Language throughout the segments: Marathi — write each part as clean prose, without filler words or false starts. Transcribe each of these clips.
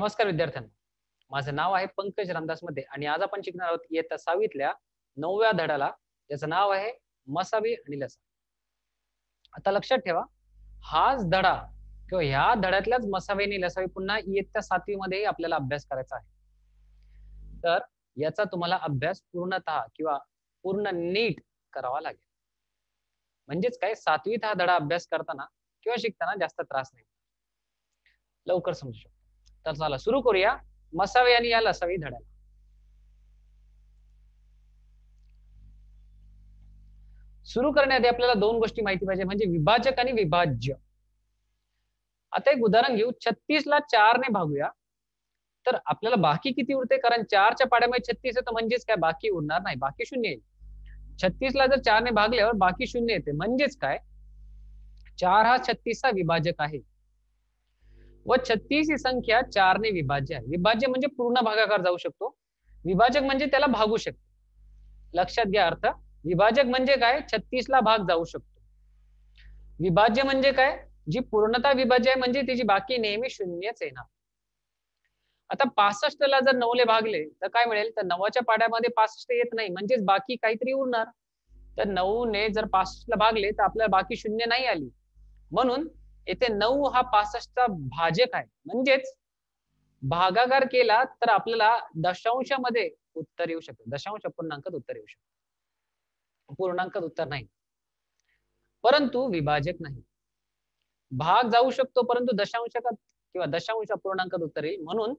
नमस्कार विद्यार्थ्यांनो, माझं नाव आहे पंकज रामदास मध्ये आणि आज आपण शिकणार आहोत इयत्ता 6वीतल्या 9व्या धड्याला, ज्याचं नाव आहे मसावी आणि लसावी. आता लक्षात ठेवा, हाच धडा किंवा ह्या धड्यातल्याच मसावी आणि लसावी पुन्हा इयत्ता 7वी मध्येही आपल्याला अभ्यास करायचा आहे. तर याचा तुम्हाला अभ्यास पूर्णतः किंवा पूर्ण नीट करावा लागेल. म्हणजेच काय, 7वीत हा धडा अभ्यास करताना किंवा शिकताना जास्त त्रास नाही, लवकर समजू शकतो. तर चला सुरू करूया मसावी आणि या लसावी धड्याला. सुरू करण्याआधी आपल्याला दोन गोष्टी माहिती पाहिजे, म्हणजे विभाजक आणि विभाज्य. आता एक उदाहरण घेऊ. 36 ला 4 ने भागूया तर आपल्याला बाकी किती उरते, कारण 4 च्या पाड्यामध्ये 36 येतं, म्हणजेच काय बाकी उरणार नाही, बाकी 0 येईल. 36 ला जर 4 ने भागल्यावर बाकी 0 येते, म्हणजेच काय 4 हा 36 चा विभाजक आहे व 36 ही संख्या 4 ने विभाज्य आहे. विभाज्य म्हणजे पूर्ण भागाकार जाऊ शकतो, विभाजक म्हणजे त्याला भागू शकतो. लक्षात घ्या अर्थ. विभाजक म्हणजे काय, 36 ला भाग जाऊ शकतो. विभाज्य म्हणजे काय, जी पूर्णता विभाज्य आहे, म्हणजे त्याची बाकी नेहमी 0च येणार. आता 65 ला जर 9 ने भागले तर काय मिळेल, तर 9च्या पाड्यामध्ये 65 येत नाही, म्हणजेच बाकी काहीतरी उरणार. तर 9 ने जर 65 ला भागले तर आपल्याला बाकी 0 नाही आली, म्हणून येथे 9 हा 65 चा भाजक आहे. म्हणजेच भागाकार केला तर आपल्याला दशांशामध्ये उत्तर येऊ शकतं, दशांश अपूर्णांकात उत्तर येऊ शकतं, पूर्णांकात उत्तर नाही. परंतु विभाजक नाही, भाग जाऊ शकतो परंतु दशांशात किंवा दशांश अपूर्णांकात उत्तर येईल, म्हणून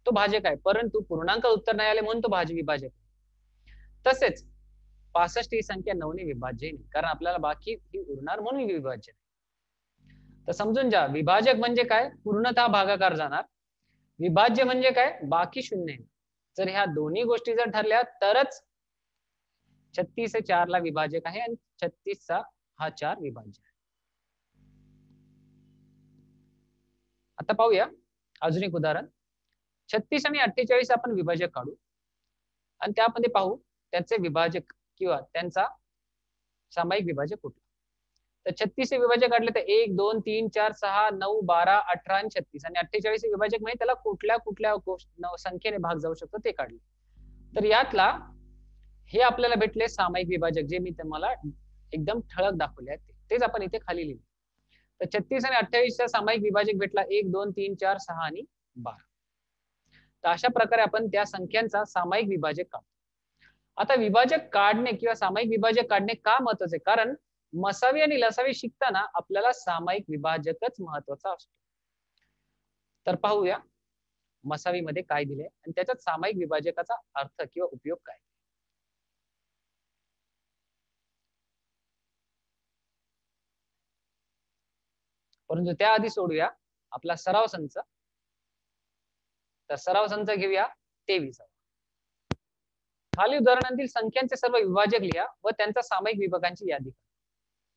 तो भाजक आहे. परंतु पूर्णांकात उत्तर नाही आले म्हणून तो विभाजक. तसेच 65 ही संख्या 9 ने विभाज्य नाही, कारण आपल्याला बाकी ही उरणार म्हणून विभाज्य. तर समजून जा, विभाजक म्हणजे काय, पूर्णतः भागाकार जाणार. विभाज्य म्हणजे काय, बाकी 0. जर ह्या दोन्ही गोष्टी जर ठरल्या तरच 36 हे 4 ला विभाजक आहे आणि 36 चा हा 4 विभाज्य आहे. आता पाहूया अजून एक उदाहरण. 36 आणि 48 आपण विभाजक काढू आणि त्यामध्ये पाहू त्याचे विभाजक किंवा त्यांचा सामायिक विभाजक कुठला. तर 36 हे विभाजक काढले तर 1 2 3 4 6 9 12 18 आणि 36 आणि 48 हे विभाजक म्हणजे त्याला कुठल्या कुठल्या संख्येने भाग जाऊ शकतो ते काढले. तर यातला हे आपल्याला भेटले सामायिक विभाजक, जे मी तुम्हाला एकदम ठळक दाखवले आहेत तेच आपण इथे खाली लिहिले. तर 36 आणि 28 चा सामायिक विभाजक भेटला 1 2 3 4 6 आणि 12. तर अशा प्रकारे आपण त्या संख्यांचा सामायिक विभाजक काढतो. आता विभाजक काढणे किंवा सामायिक विभाजक काढणे का महत्वाचे, कारण मसावी आणि लसावी शिकताना आपल्याला सामायिक विभाजकच महत्वाचा असतो. तर पाहूया मसावी मध्ये काय दिले आणि त्याच्यात सामायिक विभाजकाचा अर्थ किंवा उपयोग काय. परंतु त्याआधी सोडूया आपला सराव संच. तर सराव संच घेऊया 23. खाली उदाहरणातील संख्यांचे सर्व विभाजक लिहा व त्यांचा सामायिक विभागांची यादी करा.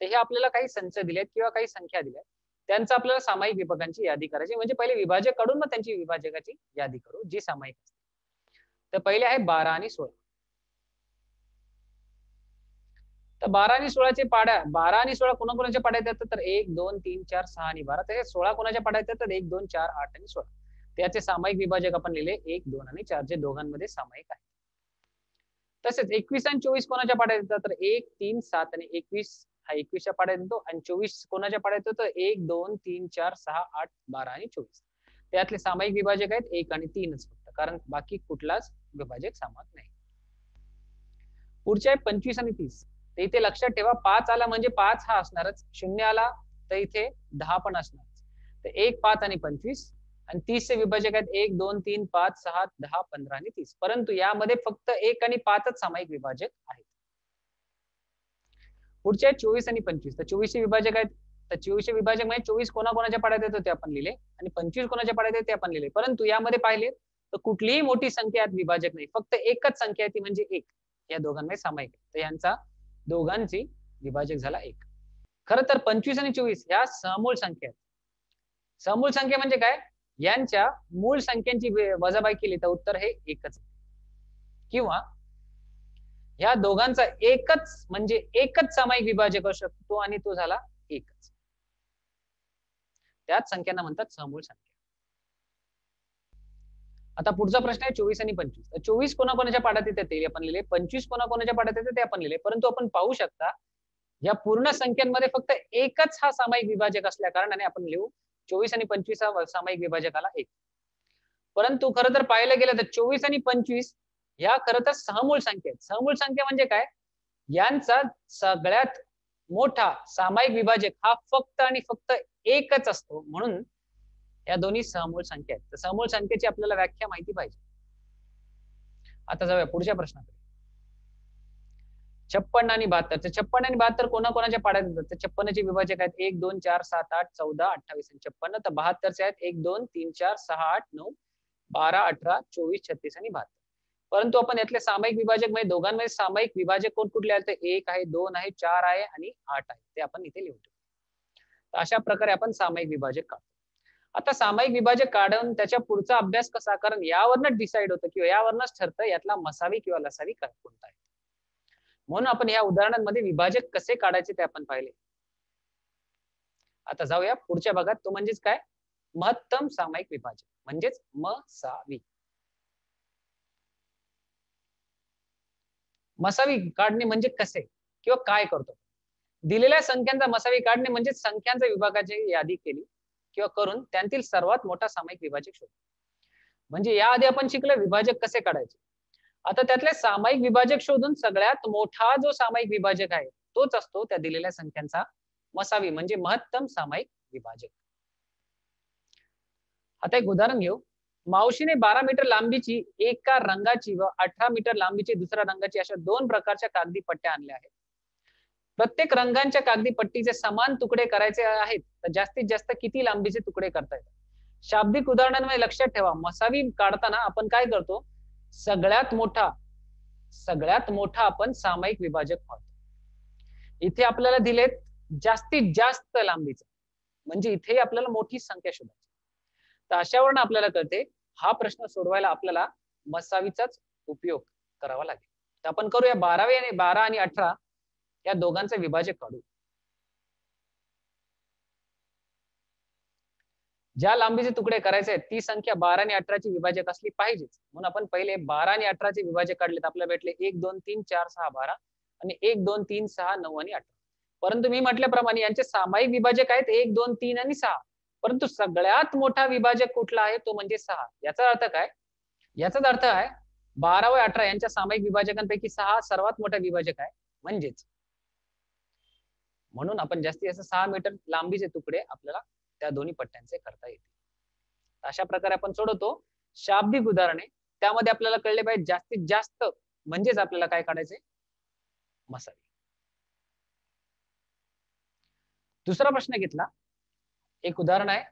तर हे आपल्याला काही संच दिलेत किंवा काही संख्या दिल्यात, त्यांचा आपल्याला सामायिक विभागांची यादी करायची. म्हणजे पहिले विभाजक काढून मग त्यांची विभाजकाची यादी करू, जी सामायिक असते. तर पहिले आहे 12 आणि 16. तर 12 आणि 16चे पाड्या, 12 आणि 16 कोणाकोणाच्या पाड्यात येतात, तर 1 2 3 4 6 आणि 12. तर हे 16 कोणाच्या पाड्यात येतात, 1 2 4 8 आणि 16. त्याचे सामायिक विभाजक आपण लिहिले 1 2 आणि 4, जे दोघांमध्ये सामायिक आहे. तसेच 21 आणि 24 कोणाच्या पाड्यात येतात, तर 1 3 7 आणि 21 हा 21च्या पाड्यात येतो आणि 24 कोणाच्या पाड्यात येतो, 1 2 3 4 6 8 12 आणि 24. त्यातले सामायिक विभाजक आहेत 1 आणि 3च फक्त, कारण बाकी कुठलाच विभाजक सामायिक नाही. पुढचे आहे 25 आणि 30. तर इथे लक्षात ठेवा, 5 आला म्हणजे 5 हा असणारच, 0 आला तर इथे 10 पण असणार. तर 1 5 आणि 25 आणि 30 चे विभाजक आहेत 1 2 3 5 6 10 15 आणि 30. परंतु यामध्ये फक्त 1 आणि 5च सामायिक विभाजक आहेत. पुढचे आहेत 24 आणि 25. तर 24 चे विभाजक आहेत, तर 24 चे विभाजक म्हणजे 24 कोणाकोणाच्या पाड्यात येतो ते आपण लिहिले आणि 25 कोणाच्या पाड्यात येते ते आपण लिहिले. परंतु यामध्ये पाहिले तर कुठलीही मोठी संख्या यात विभाजक नाही, फक्त एकच संख्या आहे ती म्हणजे 1. या दोघांमध्ये सामायिक आहे, तर यांचा दोघांची विभाजक झाला 1. खरं तर 25 आणि 24 ह्या समूळ संख्या आहेत. समूळ संख्या म्हणजे काय, यांच्या मूळ संख्यांची वजाबाकी केली तर उत्तर हे 1च, किंवा ह्या दोघांचा एकच म्हणजे एकच सामायिक विभाजक असू शकतो आणि तो झाला 1च. त्याच संख्यांना म्हणतात समूळ संख्या. आता पुढचा प्रश्न आहे 24 आणि 25. तर 24 कोणाकोणाच्या पाड्यात येते ते आपण लिहिले, 25 कोणाकोणाच्या पाड्यात येते ते आपण लिहिले. परंतु आपण पाहू शकता या पूर्ण संख्यांमध्ये फक्त एकच हा सामायिक विभाजक असल्या कारणाने आपण लिहू 24 आणि 25 हा सामायिक विभाजक आला 1. परंतु खरं तर पाहायला गेलं तर 24 आणि 25 ह्या खरं तर सहमूळ संख्या आहेत. सहमूळ संख्या म्हणजे काय? यांचा सगळ्यात मोठा सामायिक विभाजक हा फक्त आणि फक्त एकच असतो. म्हणून या दोन्ही सहमूळ संख्या आहेत. तर सहमूळ संख्येची आपल्याला व्याख्या माहिती पाहिजे. आता जाऊया पुढच्या प्रश्नाकडे. 56 आणि 72. तर 56 आणि 72 कोणाकोणाच्या पाड्यात येतात? तर 56 चे विभाजक आहेत 1, 2, 4, 7, 8, 14, 28 आणि 56. तर 72 चे आहेत 1, 2, 3, 4, 6, 8, 9, 12, 18, 24, 36 आणि 72. परंतु आपण यातले सामायिक विभाजक म्हणजे दोघांमध्ये सामायिक विभाजक कोणकुठले आहेत? 1 आहे, 2 आहे, 4 आहे आणि 8 आहे. ते आपण इथे लिहून ठेवू. तर अशा प्रकारे आपण सामायिक विभाजक काढतो. आता सामायिक विभाजक काढून त्याच्या पुढचा अभ्यास कसा? कारण यावरच डिसाईड होतं किंवा यावरच ठरतं यातला मसावी किंवा लसावी कोणता आहे. म्हणून आपण या उदाहरणांमध्ये विभाजक कसे काढायचे ते आपण पाहिले. आता जाऊया पुढच्या भागात. तो म्हणजेच काय? महत्तम सामायिक विभाजक म्हणजेच मसावी. मसावी काढणे म्हणजे कसे किंवा काय करतो? दिलेल्या संख्यांचा मसावी काढणे म्हणजे संख्यांच्या विभागाची यादी केली किंवा करून त्यांतील सर्वात मोठा सामायिक विभाजक शोध. म्हणजे याआधी आपण शिकलो विभाजक कसे काढायचे. आता त्यातले सामायिक विभाजक शोधून सगळ्यात मोठा जो सामायिक विभाजक आहे तोच असतो त्या दिलेल्या संख्यांचा मसावी म्हणजे महत्तम सामायिक विभाजक. आता एक उदाहरण घेऊ. मावशीने 12 मीटर लांबीची एका रंगाची व 18 मीटर लांबीची दुसऱ्या रंगाची अशा 2 प्रकारच्या कागदी पट्ट्या आणल्या आहेत. प्रत्येक रंगांच्या कागदी पट्टीचे समान तुकडे करायचे आहेत तर जास्तीत जास्त किती लांबीचे तुकडे करता येतात? शाब्दिक उदाहरणांमध्ये लक्षात ठेवा मसावी काढताना आपण काय करतो? सगळ्यात मोठा आपण सामायिक विभाजक पाहतो. इथे आपल्याला दिलेत जास्तीत जास्त लांबीचं म्हणजे इथे आपल्याला मोठी संख्या शोधायची. तर अशावरून आपल्याला कळते हा प्रश्न सोडवायला आपल्याला मसावीचाच उपयोग करावा लागेल. तर आपण करूया 12 आणि 18 या दोघांचे विभाजक काढू. ज्या लांबीचे तुकडे करायचे आहेत ती संख्या 12 आणि 18 ची विभाजक असली पाहिजेच. म्हणून आपण पहिले 12 आणि 18 चे विभाजक काढले तर आपल्याला भेटले 1, 2, 3, 4, 6, 12 आणि 1, 2, 3, 6, 9 आणि 18. परंतु मी म्हटल्याप्रमाणे यांचे सामायिक विभाजक आहेत 1, 2, 3 आणि 6. परंतु सगळ्यात मोठा विभाजक कुठला आहे तो म्हणजे 6. याचा अर्थ काय? याचाच अर्थ आहे 12 व 18 यांच्या सामायिक विभाजकांपैकी 6 सर्वात मोठा विभाजक आहे. म्हणून आपण जास्तीत जास्त 6 मीटर लांबीचे तुकडे आपल्याला त्या दोन्ही पट्ट्यांचे करता येतील. अशा प्रकारे आपण सोडवतो शाब्दिक उदाहरणे. त्यामध्ये आपल्याला कळले पाहिजे जास्तीत जास्त म्हणजेच आपल्याला काय काढायचे? मसावी. दुसरा प्रश्न घेतला. एक उदाहरण आहे.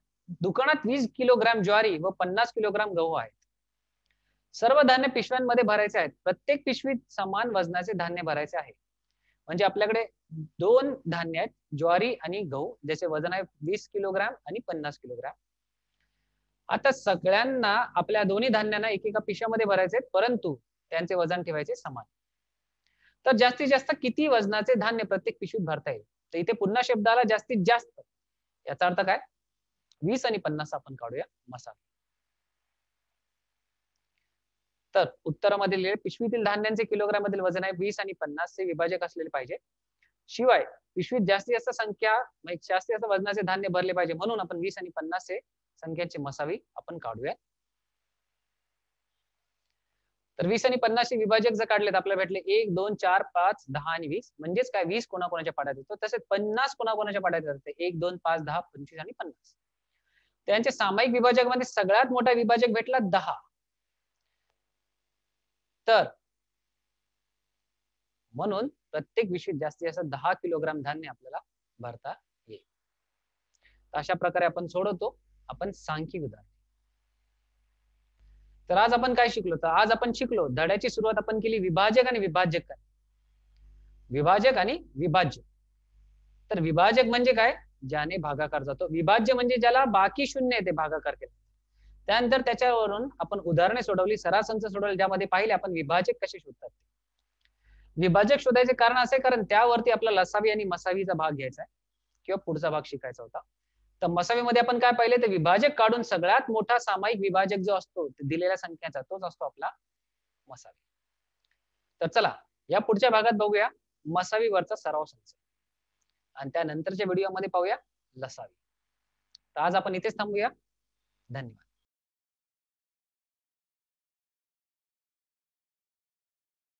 दुकानात 20 किलोग्राम ज्वारी व 50 किलोग्राम गहू आहेत. सर्व धान्य पिशव्यांमध्ये भरायचे आहेत. प्रत्येक पिशवीत समान वजनाचे धान्य भरायचे आहे. म्हणजे आपल्याकडे 2 धान्य आहेत ज्वारी आणि गहू ज्याचे वजन आहे 20 किलोग्राम आणि 50 किलोग्राम. आता सगळ्यांना आपल्या दोन्ही धान्यांना एकेका पिशव्यामध्ये भरायचे आहेत परंतु त्यांचे वजन ठेवायचे समान. तर जास्तीत जास्त किती वजनाचे धान्य प्रत्येक पिशवीत भरता येईल? तर इथे पुन्हा शब्द आला जास्तीत जास्त. याचा अर्थ काय? 20 आणि 50 आपण काढूया मसाला. तर उत्तरामध्ये लिहिले पिशवीतील धान्यांचे किलोग्राम मधील वजन आहे 20 आणि 50 चे विभाजक असलेले पाहिजे. शिवाय पिशवीत जास्तीत जास्त संख्या जास्तीत जास्त वजनाचे धान्य भरले पाहिजे म्हणून आपण 20 आणि 50 चे संख्यांची मसावी आपण काढूया. तर 20 आणि 50 चे विभाजक जर काढले तर आपल्याला भेटले 1, 2, 4, 5, 10 आणि 20. म्हणजेच काय 20 कोणाकोणाच्या पाड्यात येतो तसेच 50 कोणाकोणाच्या पाड्यात येते 1, 2, 5, 10, 25 आणि 50. त्यांच्या सामायिक विभाजकामध्ये सगळ्यात मोठा विभाजक भेटला 10. तर म्हणून प्रत्येक पिशवीत जास्तीत जास्त 10 किलोग्राम धान्य आपल्याला भरता येईल. अशा प्रकारे आपण सोडवतो आपण सांख्यिक उदाहरण. तर आज आपण काय शिकलो? तर आज आपण शिकलो धड्याची सुरुवात आपण केली विभाजक आणि विभाज्य काय. विभाजक आणि विभाज्य. तर विभाजक म्हणजे काय? ज्याने भागाकार जातो. विभाज्य म्हणजे ज्याला बाकी शून्य येते भागाकार केला. त्यानंतर त्याच्यावरून आपण उदाहरणे सोडवली सरळसंच सोडवली ज्यामध्ये पाहिले आपण विभाजक कसे शोधतात. विभाजक शोधायचे कारण असे कारण त्यावरती आपला लसावी आणि मसावीचा भाग घ्यायचा आहे किंवा पुढचा भाग शिकायचा होता. तर मसावीमध्ये आपण काय पाहिले, तर विभाजक काढून सगळ्यात मोठा सामायिक विभाजक जो असतो दिलेल्या संख्याचा तोच असतो आपला मसावी. तर चला या पुढच्या भागात बघूया मसावीवरचा सराव संच आणि त्यानंतरच्या व्हिडिओमध्ये पाहूया लसावी. तर आज आपण इथेच थांबूया. धन्यवाद.